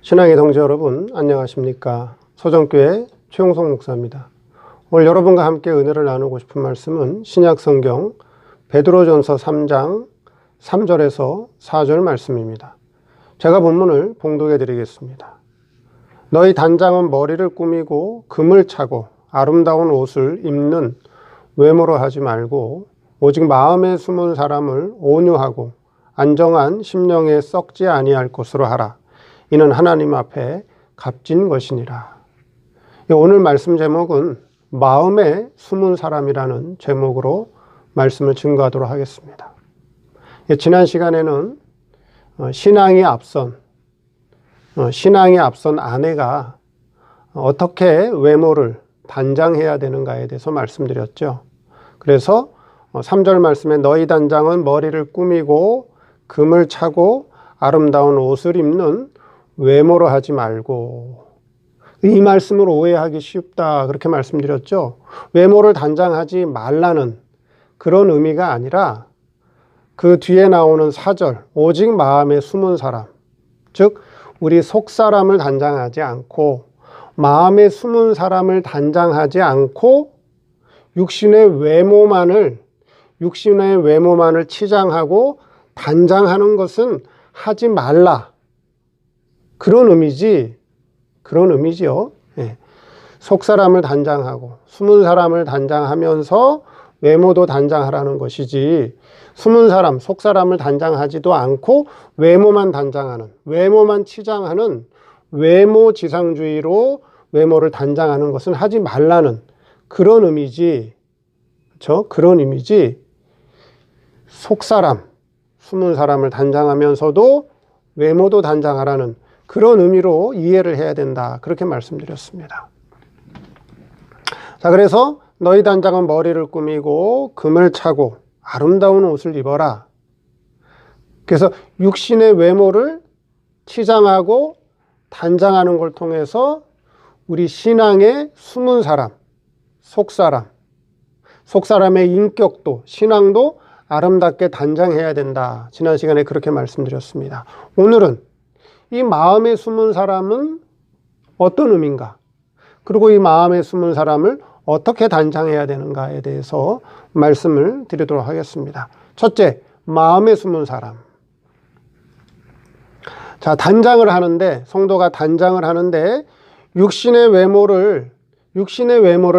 신앙의 동지 여러분, 안녕하십니까? 서정교회 최용성 목사입니다. 오늘 여러분과 함께 은혜를 나누고 싶은 말씀은 신약성경 베드로전서 3장 3절에서 4절 말씀입니다. 제가 본문을 봉독해 드리겠습니다. 너희 단장은 머리를 꾸미고 금을 차고 아름다운 옷을 입는 외모로 하지 말고 오직 마음에 숨은 사람을 온유하고 안정한 심령에 썩지 아니할 것으로 하라. 이는 하나님 앞에 값진 것이니라. 오늘 말씀 제목은 마음에 숨은 사람이라는 제목으로 말씀을 증거하도록 하겠습니다. 지난 시간에는 신앙이 앞선 아내가 어떻게 외모를 단장해야 되는가에 대해서 말씀드렸죠. 그래서 3절 말씀에 너희 단장은 머리를 꾸미고 금을 차고 아름다운 옷을 입는 외모로 하지 말고, 이 말씀을 오해하기 쉽다 그렇게 말씀드렸죠. 외모를 단장하지 말라는 그런 의미가 아니라 그 뒤에 나오는 4절 오직 마음에 숨은 사람, 즉 우리 속사람을 단장하지 않고 마음에 숨은 사람을 단장하지 않고 육신의 외모만을 치장하고 단장하는 것은 하지 말라, 그런 의미지요. 예. 속사람을 단장하고 숨은 사람을 단장하면서 외모도 단장하라는 것이지, 숨은 사람, 속사람을 단장하지도 않고 외모만 단장하는, 외모만 치장하는 외모지상주의로 외모를 단장하는 것은 하지 말라는 그런 의미지, 그렇죠? 그런 의미지, 속사람, 숨은 사람을 단장하면서도 외모도 단장하라는 그런 의미로 이해를 해야 된다, 그렇게 말씀드렸습니다. 자, 그래서 너희 단장은 머리를 꾸미고 금을 차고 아름다운 옷을 입어라. 그래서 육신의 외모를 치장하고 단장하는 걸 통해서 우리 신앙의 숨은 사람, 속사람의 인격도, 신앙도 아름답게 단장해야 된다. 지난 시간에 그렇게 말씀드렸습니다. 오늘은 이 마음에 숨은 사람은 어떤 의미인가? 그리고 이 마음에 숨은 사람을 어떻게 단장해야 되는가에 대해서 말씀을 드리도록 하겠습니다. 첫째, 마음에 숨은 사람. 자, 성도가 단장을 하는데 육신의 외모를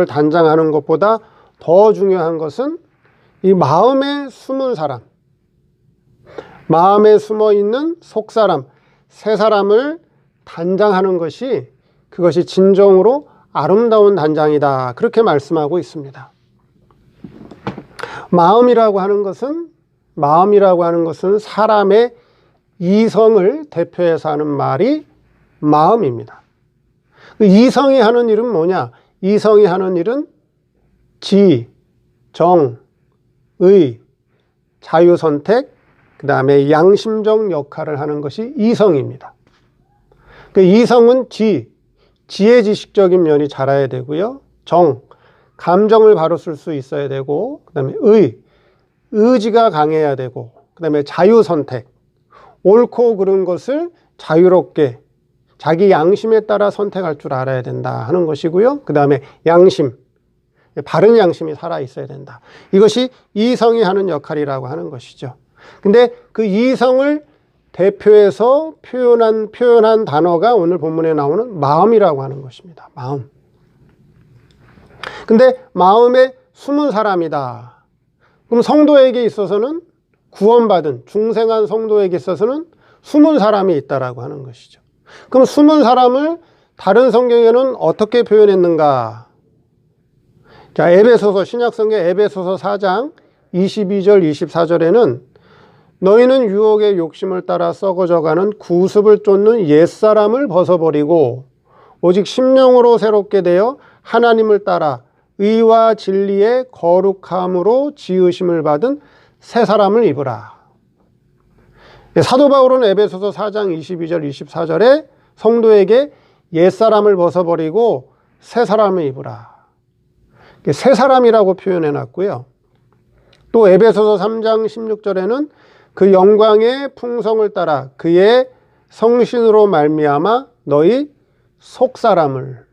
단장하는 것보다 더 중요한 것은 이 마음에 숨은 사람, 마음에 숨어 있는 속사람, 새 사람을 단장하는 것이, 그것이 진정으로 아름다운 단장이다, 그렇게 말씀하고 있습니다. 마음이라고 하는 것은 사람의 이성을 대표해서 하는 말이 마음입니다. 그 이성이 하는 일은 뭐냐? 이성이 하는 일은 지, 정, 의, 자유선택, 그 다음에 양심적 역할을 하는 것이 이성입니다. 그 이성은 지혜지식적인 면이 자라야 되고요. 정, 감정을 바로 쓸 수 있어야 되고, 그 다음에 의지가 강해야 되고, 그 다음에 자유선택, 옳고 그른 것을 자유롭게 자기 양심에 따라 선택할 줄 알아야 된다 하는 것이고요. 그 다음에 양심, 바른 양심이 살아 있어야 된다. 이것이 이성이 하는 역할이라고 하는 것이죠. 근데 그 이성을 대표해서 표현한 단어가 오늘 본문에 나오는 마음이라고 하는 것입니다. 마음. 근데 마음에 숨은 사람이다. 그럼 성도에게 있어서는, 구원받은 중생한 성도에게 있어서는 숨은 사람이 있다라고 하는 것이죠. 그럼 숨은 사람을 다른 성경에는 어떻게 표현했는가? 자, 신약성경 에베소서 4장 22절 24절에는 너희는 유혹의 욕심을 따라 썩어져가는 구습을 쫓는 옛사람을 벗어버리고 오직 심령으로 새롭게 되어 하나님을 따라 의와 진리의 거룩함으로 지으심을 받은 새 사람을 입으라. 사도 바울은 에베소서 4장 22절 24절에 성도에게 옛사람을 벗어버리고 새 사람을 입으라, 새 사람이라고 표현해 놨고요. 또 에베소서 3장 16절에는 그 영광의 풍성을 따라 그의 성신으로 말미암아 너희 속사람을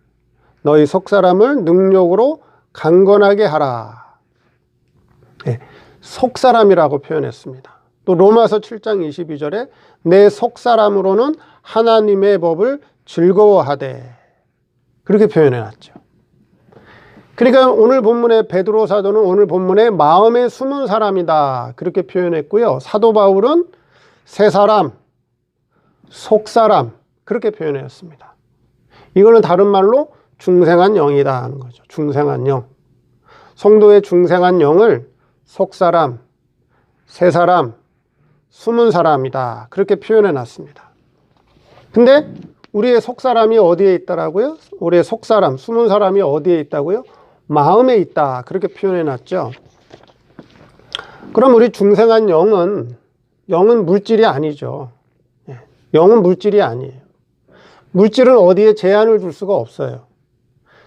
능력으로 강건하게 하라. 네, 속사람이라고 표현했습니다. 또 로마서 7장 22절에 내 속사람으로는 하나님의 법을 즐거워하되, 그렇게 표현해놨죠. 그러니까 오늘 본문의 베드로 사도는 오늘 본문에 마음에 숨은 사람이다, 그렇게 표현했고요. 사도 바울은 새 사람, 속사람, 그렇게 표현했습니다. 이거는 다른 말로 중생한 영이다 하는 거죠. 중생한 영. 성도의 중생한 영을 속사람, 새 사람, 숨은 사람이다, 그렇게 표현해 놨습니다. 근데 우리의 속사람이 어디에 있다라고요? 우리의 속사람, 숨은 사람이 어디에 있다고요? 마음에 있다, 그렇게 표현해 놨죠. 그럼 우리 중생한 영은 물질이 아니죠. 영은 물질이 아니에요. 물질은 어디에 제한을 둘 수가 없어요.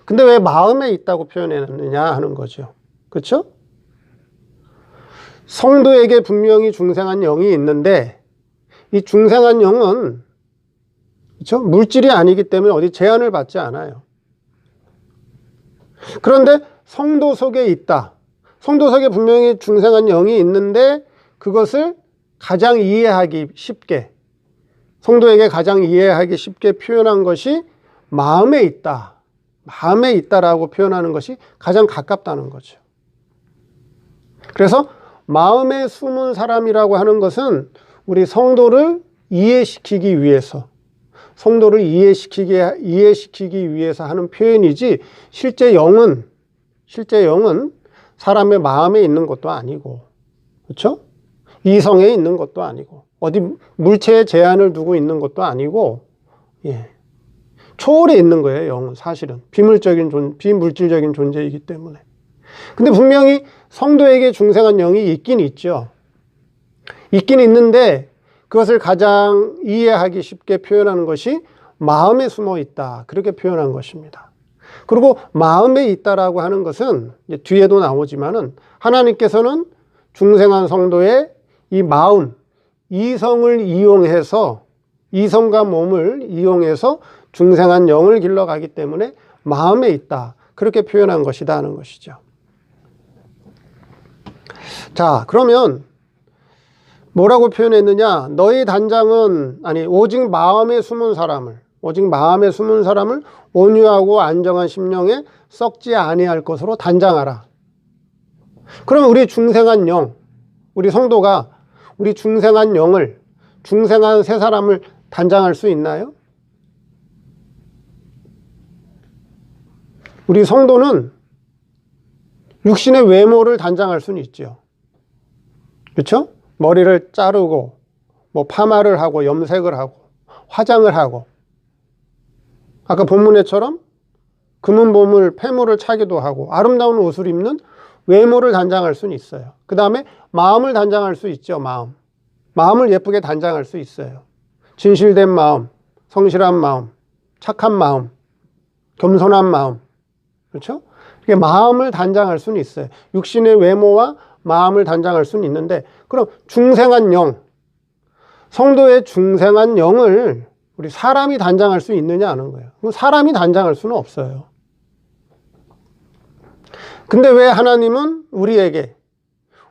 근데 왜 마음에 있다고 표현했느냐 하는 거죠. 그렇죠? 성도에게 분명히 중생한 영이 있는데 이 중생한 영은, 그렇죠? 물질이 아니기 때문에 어디 제한을 받지 않아요. 그런데 성도 속에 있다. 성도 속에 분명히 중생한 영이 있는데 그것을 가장 이해하기 쉽게, 성도에게 가장 이해하기 쉽게 표현한 것이 마음에 있다. 마음에 있다라고 표현하는 것이 가장 가깝다는 거죠. 그래서 마음에 숨은 사람이라고 하는 것은 우리 성도를 이해시키기 위해서, 성도를 이해시키기 위해서 하는 표현이지, 실제 영은 사람의 마음에 있는 것도 아니고, 그렇죠? 이성에 있는 것도 아니고, 어디 물체에 제한을 두고 있는 것도 아니고, 초월해 있는 거예요. 영은 사실은 비물질적인 존재이기 때문에. 근데 분명히 성도에게 중생한 영이 있긴 있죠. 있긴 있는데 그것을 가장 이해하기 쉽게 표현하는 것이 마음에 숨어 있다, 그렇게 표현한 것입니다. 그리고 마음에 있다라고 하는 것은 이제 뒤에도 나오지만은 하나님께서는 중생한 성도의 이 마음, 이성을 이용해서, 이성과 몸을 이용해서 중생한 영을 길러가기 때문에 마음에 있다, 그렇게 표현한 것이다 하는 것이죠. 자, 그러면 뭐라고 표현했느냐? 너희 단장은, 오직 마음에 숨은 사람을 온유하고 안정한 심령에 썩지 아니할 것으로 단장하라. 그러면 우리 중생한 영, 우리 성도가 우리 중생한 영을, 중생한 새 사람을 단장할 수 있나요? 우리 성도는 육신의 외모를 단장할 수는 있죠. 그렇죠? 머리를 자르고 파마를 하고 염색을 하고 화장을 하고, 아까 본문에처럼 금은 보물, 폐물을 차기도 하고 아름다운 옷을 입는 외모를 단장할 수는 있어요. 그 다음에 마음을 단장할 수 있죠. 마음을 예쁘게 단장할 수 있어요. 진실된 마음, 성실한 마음, 착한 마음, 겸손한 마음, 그렇죠? 이게 마음을 단장할 수는 있어요. 육신의 외모와 마음을 단장할 수는 있는데, 그럼 중생한 영, 성도의 중생한 영을 우리 사람이 단장할 수 있느냐 하는 거예요. 그럼 사람이 단장할 수는 없어요. 근데 왜 하나님은 우리에게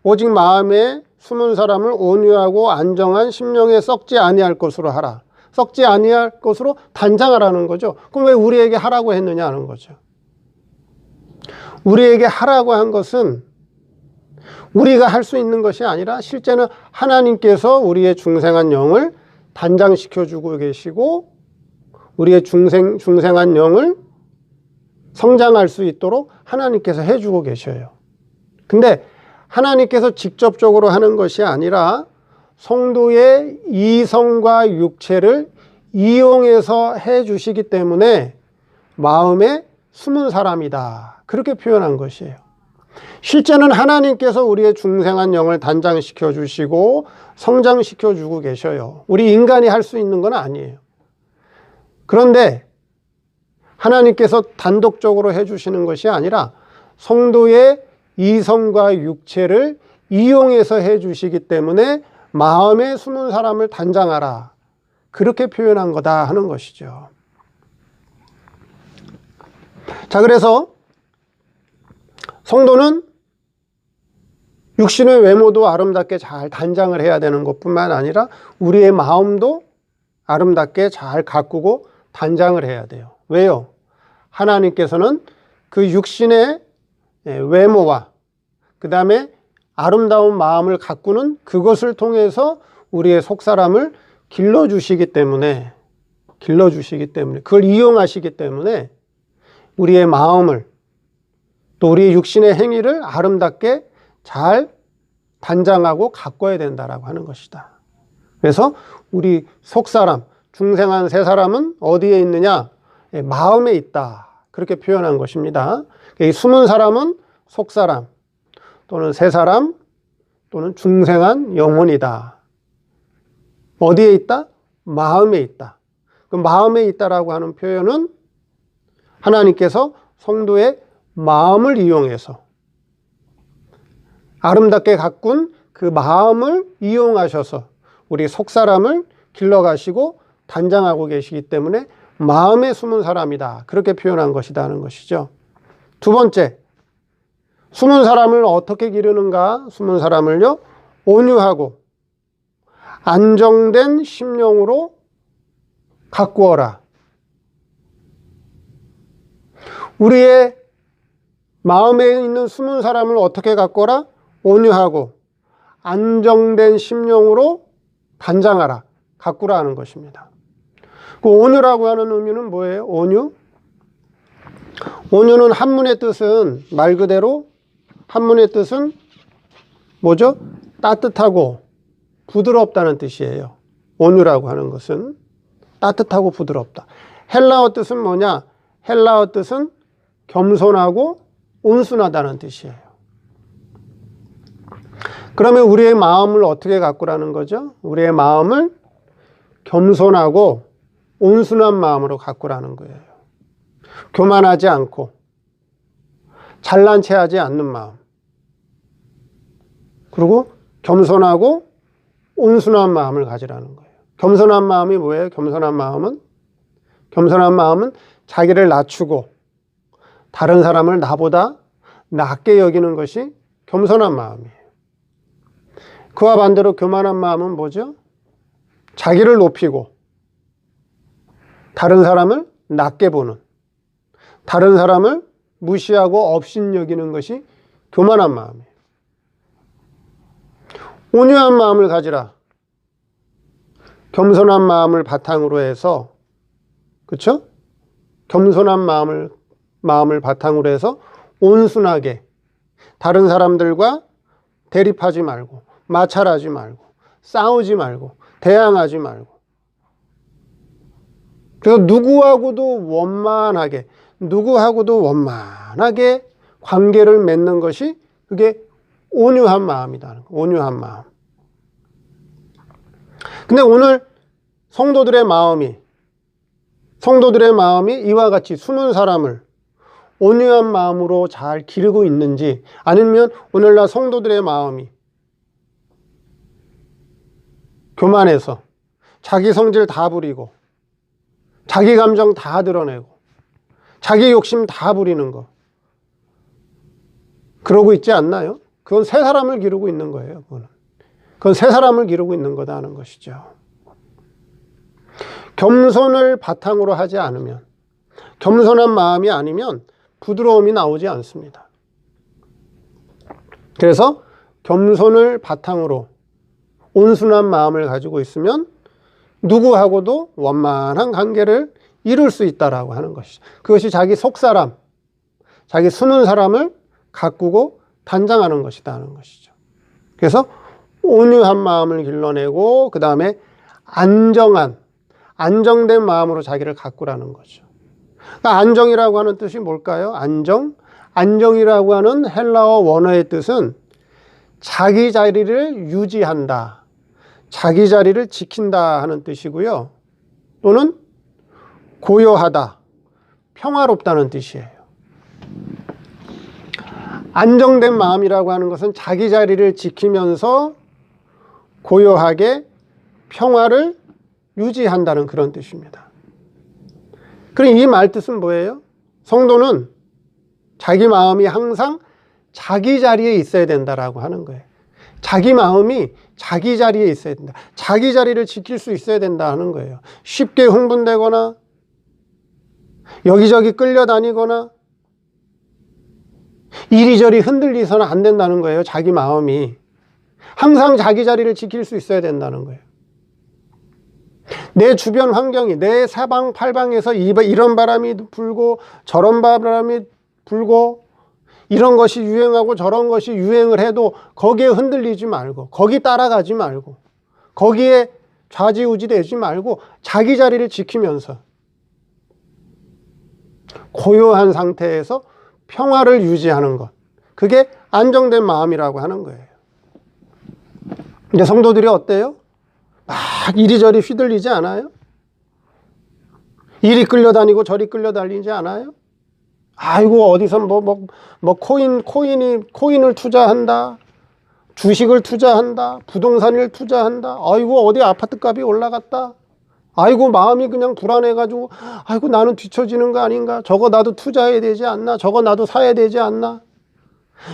오직 마음에 숨은 사람을 온유하고 안정한 심령에 썩지 아니할 것으로 하라, 썩지 아니할 것으로 단장하라는 거죠. 그럼 왜 우리에게 하라고 했느냐 하는 거죠. 우리에게 하라고 한 것은 우리가 할 수 있는 것이 아니라 실제는 하나님께서 우리의 중생한 영을 단장시켜주고 계시고 우리의 중생한 영을 성장할 수 있도록 하나님께서 해주고 계셔요. 근데 하나님께서 직접적으로 하는 것이 아니라 성도의 이성과 육체를 이용해서 해주시기 때문에 마음에 숨은 사람이다, 그렇게 표현한 것이에요. 실제는 하나님께서 우리의 중생한 영을 단장시켜 주시고 성장시켜 주고 계셔요. 우리 인간이 할 수 있는 건 아니에요. 그런데 하나님께서 단독적으로 해주시는 것이 아니라 성도의 이성과 육체를 이용해서 해주시기 때문에 마음에 숨은 사람을 단장하라, 그렇게 표현한 거다 하는 것이죠. 자, 그래서 성도는 육신의 외모도 아름답게 잘 단장을 해야 되는 것뿐만 아니라 우리의 마음도 아름답게 잘 가꾸고 단장을 해야 돼요. 왜요? 하나님께서는 그 육신의 외모와 그 다음에 아름다운 마음을 가꾸는 그것을 통해서 우리의 속사람을 길러주시기 때문에 그걸 이용하시기 때문에 우리의 마음을 또 우리의 육신의 행위를 아름답게 잘 단장하고 가꿔야 된다라고 하는 것이다. 그래서 우리 속사람, 중생한 새 사람은 어디에 있느냐? 마음에 있다. 그렇게 표현한 것입니다. 이 숨은 사람은 속사람 또는 새 사람 또는 중생한 영혼이다. 어디에 있다? 마음에 있다. 그 마음에 있다라고 하는 표현은 하나님께서 성도의 마음을 이용해서 아름답게 가꾼 그 마음을 이용하셔서 우리 속사람을 길러가시고 단장하고 계시기 때문에 마음에 숨은 사람이다. 그렇게 표현한 것이다 하는 것이죠. 두 번째, 숨은 사람을 어떻게 기르는가? 숨은 사람을요, 온유하고 안정된 심령으로 가꾸어라. 우리의 마음에 있는 숨은 사람을 어떻게 가꾸어라? 온유하고 안정된 심령으로 단장하라. 가꾸라 하는 것입니다. 그 온유라고 하는 의미는 뭐예요? 온유는 한문의 뜻은 말 그대로 한문의 뜻은 뭐죠? 따뜻하고 부드럽다는 뜻이에요. 온유라고 하는 것은 따뜻하고 부드럽다. 헬라어 뜻은 뭐냐? 헬라어 뜻은 겸손하고 온순하다는 뜻이에요. 그러면 우리의 마음을 어떻게 가꾸라는 거죠? 우리의 마음을 겸손하고 온순한 마음으로 가꾸라는 거예요. 교만하지 않고 잘난 체 하지 않는 마음, 그리고 겸손하고 온순한 마음을 가지라는 거예요. 겸손한 마음이 뭐예요? 겸손한 마음은 자기를 낮추고 다른 사람을 나보다 낮게 여기는 것이 겸손한 마음이에요. 그와 반대로 교만한 마음은 뭐죠? 자기를 높이고 다른 사람을 낮게 보는, 다른 사람을 무시하고 업신여기는 것이 교만한 마음이에요. 온유한 마음을 가지라. 겸손한 마음을 바탕으로 해서, 그렇죠? 겸손한 마음을 바탕으로 해서 온순하게 다른 사람들과 대립하지 말고 마찰하지 말고 싸우지 말고 대항하지 말고, 그래서 누구하고도 원만하게 관계를 맺는 것이 그게 온유한 마음이다. 온유한 마음. 근데 오늘 성도들의 마음이 이와 같이 숨은 사람을 온유한 마음으로 잘 기르고 있는지, 아니면 오늘날 성도들의 마음이 교만해서 자기 성질 다 부리고 자기 감정 다 드러내고 자기 욕심 다 부리는 거, 그러고 있지 않나요? 그건 새 사람을 기르고 있는 거예요. 그건 새 사람을 기르고 있는 거다 하는 것이죠. 겸손을 바탕으로 하지 않으면, 겸손한 마음이 아니면 부드러움이 나오지 않습니다. 그래서 겸손을 바탕으로 온순한 마음을 가지고 있으면 누구하고도 원만한 관계를 이룰 수 있다라고 하는 것이죠. 그것이 자기 속사람, 자기 숨은 사람을 가꾸고 단장하는 것이다 하는 것이죠. 그래서 온유한 마음을 길러내고 그 다음에 안정된 마음으로 자기를 가꾸라는 거죠. 그러니까 안정이라고 하는 뜻이 뭘까요? 안정이라고 하는 헬라어 원어의 뜻은 자기 자리를 유지한다, 자기 자리를 지킨다 하는 뜻이고요. 또는 고요하다, 평화롭다는 뜻이에요. 안정된 마음이라고 하는 것은 자기 자리를 지키면서 고요하게 평화를 유지한다는 그런 뜻입니다. 그럼 이 말 뜻은 뭐예요? 성도는 자기 마음이 항상 자기 자리에 있어야 된다라고 하는 거예요. 자기 마음이 자기 자리에 있어야 된다. 자기 자리를 지킬 수 있어야 된다 하는 거예요. 쉽게 흥분되거나 여기저기 끌려다니거나 이리저리 흔들리서는 안 된다는 거예요. 자기 마음이 항상 자기 자리를 지킬 수 있어야 된다는 거예요. 내 주변 환경이, 내 사방팔방에서 이런 바람이 불고 저런 바람이 불고 이런 것이 유행하고 저런 것이 유행을 해도 거기에 흔들리지 말고, 거기 따라가지 말고, 거기에 좌지우지 되지 말고 자기 자리를 지키면서 고요한 상태에서 평화를 유지하는 것, 그게 안정된 마음이라고 하는 거예요. 근데 성도들이 어때요? 막 이리저리 휘둘리지 않아요? 이리 끌려다니고 저리 끌려다니지 않아요? 아이고 어디서 코인을 투자한다, 주식을 투자한다, 부동산을 투자한다, 아이고 어디 아파트 값이 올라갔다, 아이고 마음이 그냥 불안해가지고 아이고 나는 뒤처지는 거 아닌가, 저거 나도 투자해야 되지 않나, 저거 나도 사야 되지 않나,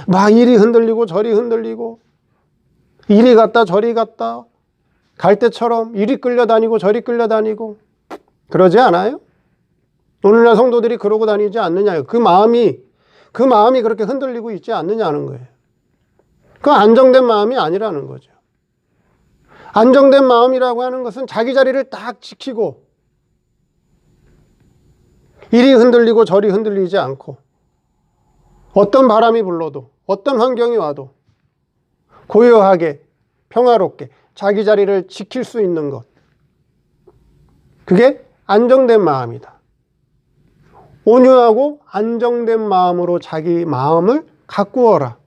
막 이리 흔들리고 저리 흔들리고 이리 갔다 저리 갔다 갈 때처럼 이리 끌려다니고 저리 끌려다니고 그러지 않아요? 오늘날 성도들이 그러고 다니지 않느냐요. 그 마음이 그렇게 흔들리고 있지 않느냐는 거예요. 그 안정된 마음이 아니라는 거죠. 안정된 마음이라고 하는 것은 자기 자리를 딱 지키고 이리 흔들리고 저리 흔들리지 않고 어떤 바람이 불러도 어떤 환경이 와도 고요하게 평화롭게 자기 자리를 지킬 수 있는 것, 그게 안정된 마음이다. 온유하고 안정된 마음으로 자기 마음을 가꾸어라.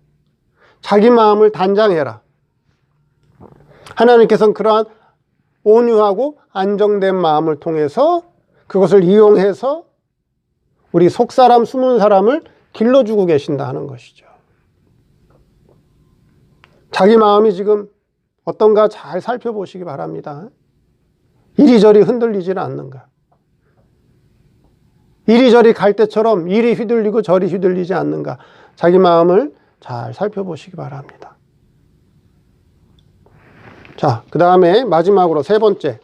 자기 마음을 단장해라. 하나님께서는 그러한 온유하고 안정된 마음을 통해서 그것을 이용해서 우리 속사람 숨은 사람을 길러주고 계신다 하는 것이죠. 자기 마음이 지금 어떤가 잘 살펴보시기 바랍니다. 이리저리 흔들리지는 않는가, 이리저리 갈 때처럼 이리 휘둘리고 저리 휘둘리지 않는가, 자기 마음을 잘 살펴보시기 바랍니다. 자, 그 다음에 마지막으로 세 번째,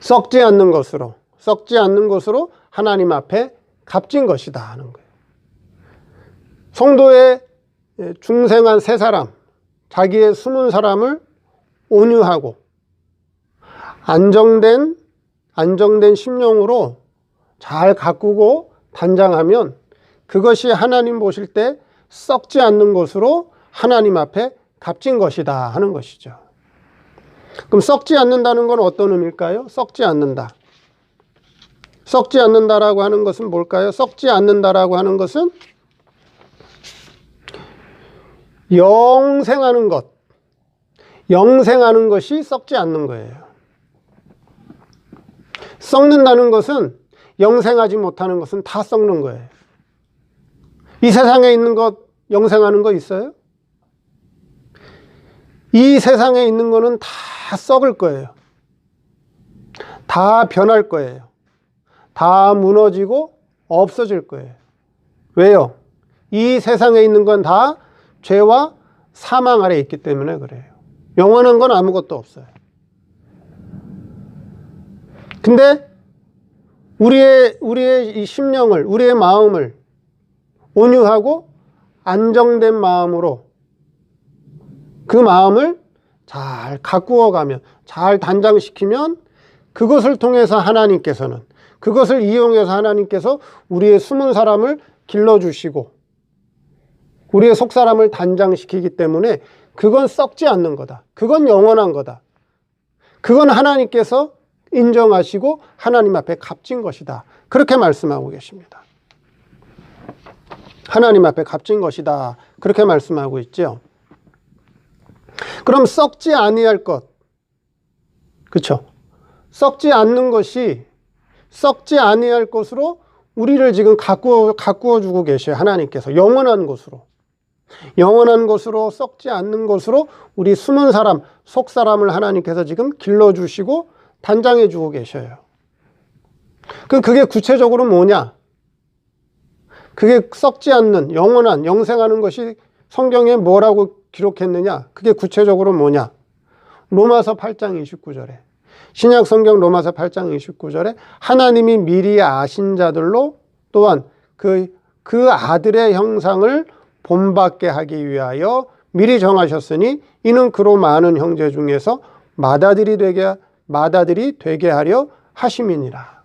썩지 않는 것으로 하나님 앞에 값진 것이다 하는 거예요. 성도의 중생한 세 사람, 자기의 숨은 사람을 온유하고 안정된 심령으로 잘 가꾸고 단장하면 그것이 하나님 보실 때 썩지 않는 것으로 하나님 앞에 값진 것이다 하는 것이죠. 그럼 썩지 않는다는 건 어떤 의미일까요? 썩지 않는다. 썩지 않는다라고 하는 것은 뭘까요? 썩지 않는다라고 하는 것은 영생하는 것, 영생하는 것이 썩지 않는 거예요. 썩는다는 것은, 영생하지 못하는 것은 다 썩는 거예요. 이 세상에 있는 것 영생하는 거 있어요? 이 세상에 있는 거는 다 썩을 거예요. 다 변할 거예요. 다 무너지고 없어질 거예요. 왜요? 이 세상에 있는 건 다 죄와 사망 아래 있기 때문에 그래요. 영원한 건 아무것도 없어요. 근데 우리의 이 심령을, 우리의 마음을 온유하고 안정된 마음으로 그 마음을 잘 가꾸어 가면, 잘 단장시키면 그것을 통해서 하나님께서는, 그것을 이용해서 하나님께서 우리의 숨은 사람을 길러주시고 우리의 속사람을 단장시키기 때문에 그건 썩지 않는 거다. 그건 영원한 거다. 그건 하나님께서 인정하시고 하나님 앞에 값진 것이다. 그렇게 말씀하고 계십니다. 하나님 앞에 값진 것이다. 그렇게 말씀하고 있죠. 그럼 썩지 아니할 것, 그렇죠? 썩지 않는 것이 썩지 아니할 것으로 우리를 지금 가꾸어 주고 계셔요. 하나님께서 영원한 것으로, 영원한 것으로, 썩지 않는 것으로 우리 숨은 사람, 속 사람을 하나님께서 지금 길러주시고 단장해 주고 계셔요. 그게 구체적으로 뭐냐? 그게 썩지 않는, 영원한, 영생하는 것이 성경에 뭐라고 기록했느냐? 그게 구체적으로 뭐냐? 로마서 8장 29절에, 신약 성경 로마서 8장 29절에 하나님이 미리 아신 자들로 또한 그 아들의 형상을 본받게 하기 위하여 미리 정하셨으니 이는 그로 많은 형제 중에서 맏아들이 되게 하려 하심이니라.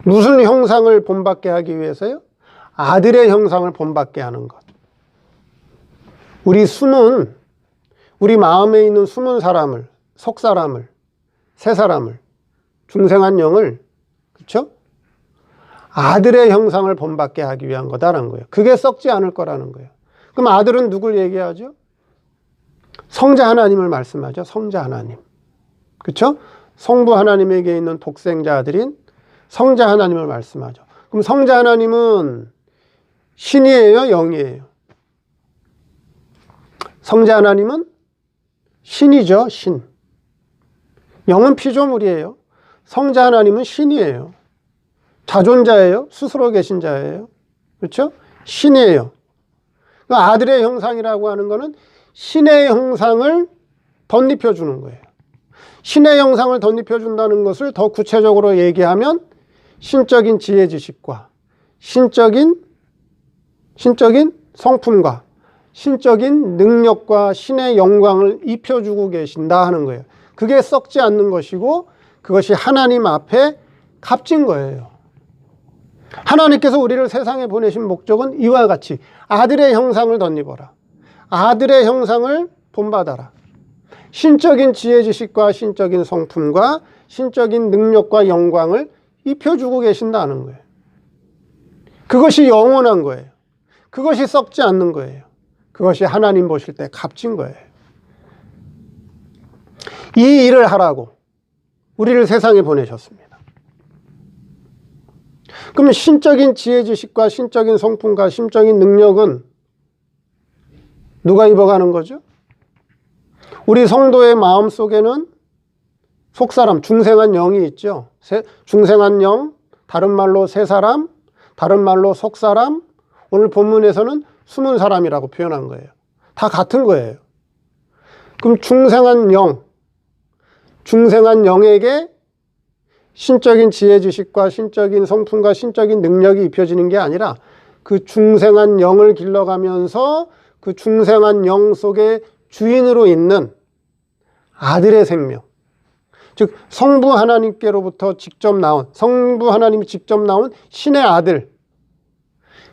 무슨 형상을 본받게 하기 위해서요? 아들의 형상을 본받게 하는 것. 우리 마음에 있는 숨은 사람을, 속 사람을, 새 사람을, 중생한 영을, 그렇죠? 아들의 형상을 본받게 하기 위한 거다라는 거예요. 그게 썩지 않을 거라는 거예요. 그럼 아들은 누굴 얘기하죠? 성자 하나님을 말씀하죠. 성자 하나님. 그렇죠? 성부 하나님에게 있는 독생자 아들인 성자 하나님을 말씀하죠. 그럼 성자 하나님은 신이에요, 영이에요? 성자 하나님은 신이죠, 신. 영은 피조물이에요. 성자 하나님은 신이에요. 자존자예요. 스스로 계신 자예요. 그렇죠? 신이에요. 아들의 형상이라고 하는 것은 신의 형상을 덧입혀 주는 거예요. 신의 형상을 덧입혀 준다는 것을 더 구체적으로 얘기하면 신적인 지혜 지식과 신적인 성품과 신적인 능력과 신의 영광을 입혀주고 계신다 하는 거예요. 그게 썩지 않는 것이고 그것이 하나님 앞에 값진 거예요. 하나님께서 우리를 세상에 보내신 목적은 이와 같이 아들의 형상을 덧입어라. 아들의 형상을 본받아라. 신적인 지혜 지식과 신적인 성품과 신적인 능력과 영광을 입혀주고 계신다는 거예요. 그것이 영원한 거예요. 그것이 썩지 않는 거예요. 그것이 하나님 보실 때 값진 거예요. 이 일을 하라고 우리를 세상에 보내셨습니다. 그러면 신적인 지혜 지식과 신적인 성품과 신적인 능력은 누가 입어가는 거죠? 우리 성도의 마음 속에는 속사람, 중생한 영이 있죠. 중생한 영, 다른 말로 새 사람, 다른 말로 속사람, 오늘 본문에서는 숨은 사람이라고 표현한 거예요. 다 같은 거예요. 그럼 중생한 영에게 신적인 지혜 지식과 신적인 성품과 신적인 능력이 입혀지는 게 아니라 그 중생한 영을 길러가면서 그 중생한 영 속에 주인으로 있는 아들의 생명, 즉 성부 하나님께로부터 성부 하나님이 직접 나온 신의 아들,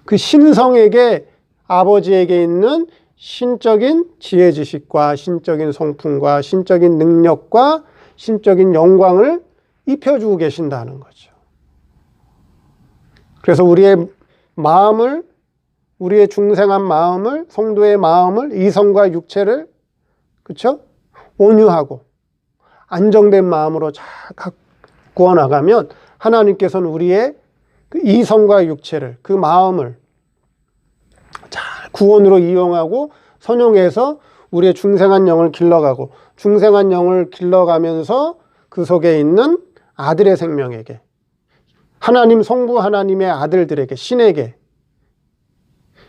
그 신성에게 아버지에게 있는 신적인 지혜 지식과 신적인 성품과 신적인 능력과 신적인 영광을 입혀주고 계신다는 거죠. 그래서 우리의 중생한 마음을, 성도의 마음을, 이성과 육체를, 그렇죠? 온유하고 안정된 마음으로 잘 가꾸어 나가면 하나님께서는 우리의 그 이성과 육체를, 그 마음을 잘 구원으로 이용하고 선용해서 우리의 중생한 영을 길러가고, 중생한 영을 길러가면서 그 속에 있는 아들의 생명에게, 하나님 성부 하나님의 아들들에게, 신에게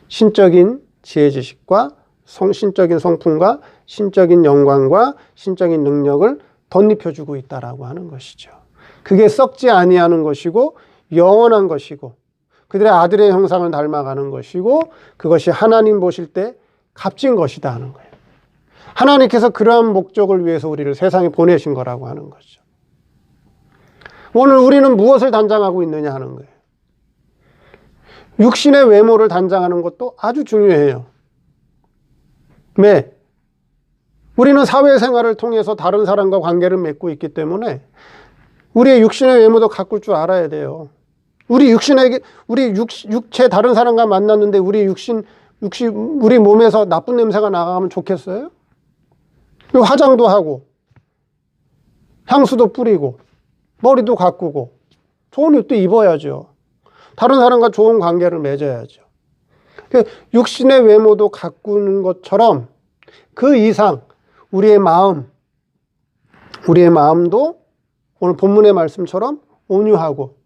신적인 지혜 지식과 신적인 성품과 신적인 영광과 신적인 능력을 덧입혀주고 있다라고 하는 것이죠. 그게 썩지 아니하는 것이고 영원한 것이고 그들의 아들의 형상을 닮아가는 것이고 그것이 하나님 보실 때 값진 것이다 하는 거예요. 하나님께서 그러한 목적을 위해서 우리를 세상에 보내신 거라고 하는 거죠. 오늘 우리는 무엇을 단장하고 있느냐 하는 거예요. 육신의 외모를 단장하는 것도 아주 중요해요. 왜? 우리는 사회생활을 통해서 다른 사람과 관계를 맺고 있기 때문에 우리의 육신의 외모도 가꿀 줄 알아야 돼요. 우리 육체 다른 사람과 만났는데 우리 몸에서 나쁜 냄새가 나가면 좋겠어요? 화장도 하고 향수도 뿌리고 머리도 가꾸고 좋은 옷도 입어야죠. 다른 사람과 좋은 관계를 맺어야죠. 육신의 외모도 가꾸는 것처럼 그 이상 우리의 마음, 우리의 마음도 오늘 본문의 말씀처럼 온유하고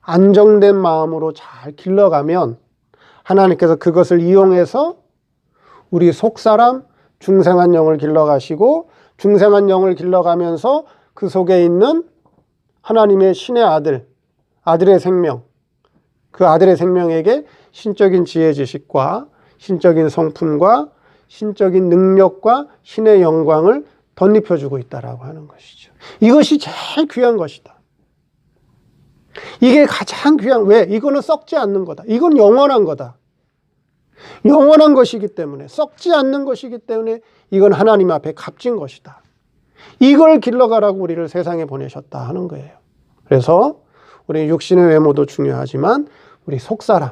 안정된 마음으로 잘 길러가면 하나님께서 그것을 이용해서 우리 속사람 중생한 영을 길러가시고 중생한 영을 길러가면서 그 속에 있는 하나님의 신의 아들, 아들의 생명, 그 아들의 생명에게 신적인 지혜 지식과 신적인 성품과 신적인 능력과 신의 영광을 덧입혀주고 있다라고 하는 것이죠. 이것이 제일 귀한 것이다. 이게 가장 귀한, 왜? 이거는 썩지 않는 거다. 이건 영원한 거다. 영원한 것이기 때문에, 썩지 않는 것이기 때문에 이건 하나님 앞에 값진 것이다. 이걸 길러가라고 우리를 세상에 보내셨다 하는 거예요. 그래서 우리 육신의 외모도 중요하지만 우리 속사람,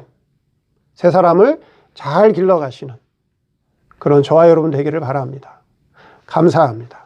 새 사람을 잘 길러가시는 그런 저와 여러분 되기를 바랍니다. 감사합니다.